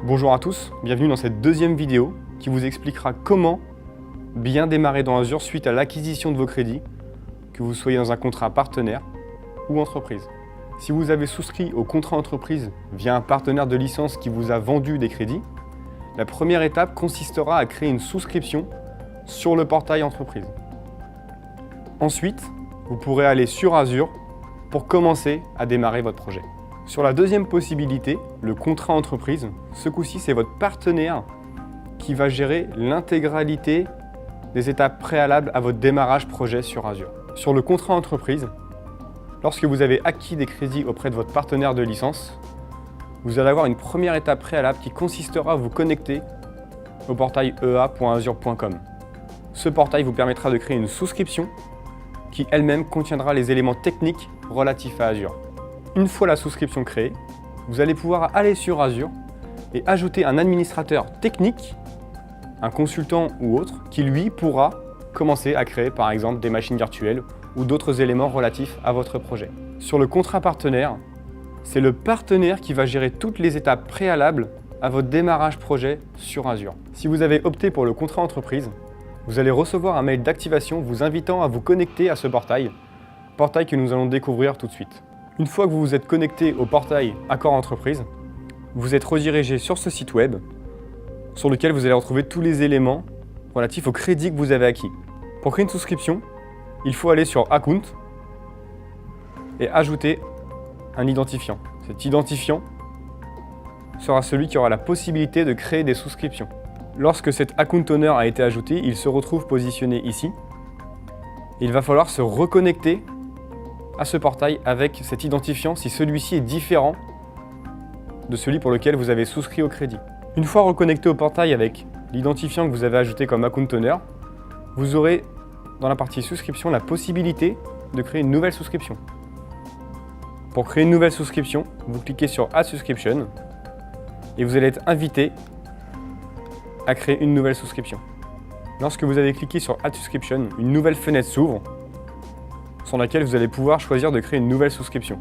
Bonjour à tous, bienvenue dans cette deuxième vidéo qui vous expliquera comment bien démarrer dans Azure suite à l'acquisition de vos crédits, que vous soyez dans un contrat partenaire ou entreprise. Si vous avez souscrit au contrat entreprise via un partenaire de licence qui vous a vendu des crédits, la première étape consistera à créer une souscription sur le portail entreprise. Ensuite, vous pourrez aller sur Azure pour commencer à démarrer votre projet. Sur la deuxième possibilité, le contrat entreprise, ce coup-ci, c'est votre partenaire qui va gérer l'intégralité des étapes préalables à votre démarrage projet sur Azure. Sur le contrat entreprise, lorsque vous avez acquis des crédits auprès de votre partenaire de licence, vous allez avoir une première étape préalable qui consistera à vous connecter au portail ea.azure.com. Ce portail vous permettra de créer une souscription qui elle-même contiendra les éléments techniques relatifs à Azure. Une fois la souscription créée, vous allez pouvoir aller sur Azure et ajouter un administrateur technique, un consultant ou autre, qui lui pourra commencer à créer par exemple des machines virtuelles ou d'autres éléments relatifs à votre projet. Sur le contrat partenaire, c'est le partenaire qui va gérer toutes les étapes préalables à votre démarrage projet sur Azure. Si vous avez opté pour le contrat entreprise, vous allez recevoir un mail d'activation vous invitant à vous connecter à ce portail que nous allons découvrir tout de suite. Une fois que vous vous êtes connecté au portail Accord Entreprise, vous êtes redirigé sur ce site web sur lequel vous allez retrouver tous les éléments relatifs au crédit que vous avez acquis. Pour créer une souscription, il faut aller sur Account et ajouter un identifiant. Cet identifiant sera celui qui aura la possibilité de créer des souscriptions. Lorsque cet Account Owner a été ajouté, il se retrouve positionné ici. Il va falloir se reconnecter à ce portail avec cet identifiant si celui-ci est différent de celui pour lequel vous avez souscrit au crédit. Une fois reconnecté au portail avec l'identifiant que vous avez ajouté comme Account Owner, vous aurez dans la partie souscription la possibilité de créer une nouvelle souscription. Pour créer une nouvelle souscription, vous cliquez sur Add Subscription et vous allez être invité à créer une nouvelle souscription. Lorsque vous avez cliqué sur Add Subscription, une nouvelle fenêtre s'ouvre sur laquelle vous allez pouvoir choisir de créer une nouvelle souscription.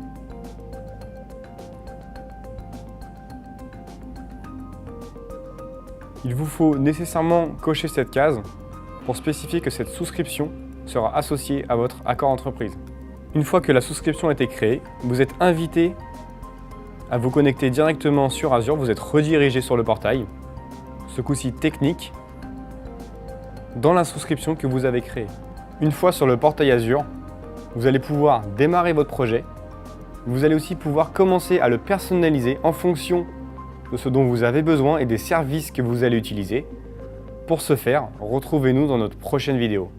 Il vous faut nécessairement cocher cette case pour spécifier que cette souscription sera associée à votre accord entreprise. Une fois que la souscription a été créée, vous êtes invité à vous connecter directement sur Azure, vous êtes redirigé sur le portail, ce coup-ci technique, dans la souscription que vous avez créée. Une fois sur le portail Azure, vous allez pouvoir démarrer votre projet. Vous allez aussi pouvoir commencer à le personnaliser en fonction de ce dont vous avez besoin et des services que vous allez utiliser. Pour ce faire, retrouvez-nous dans notre prochaine vidéo.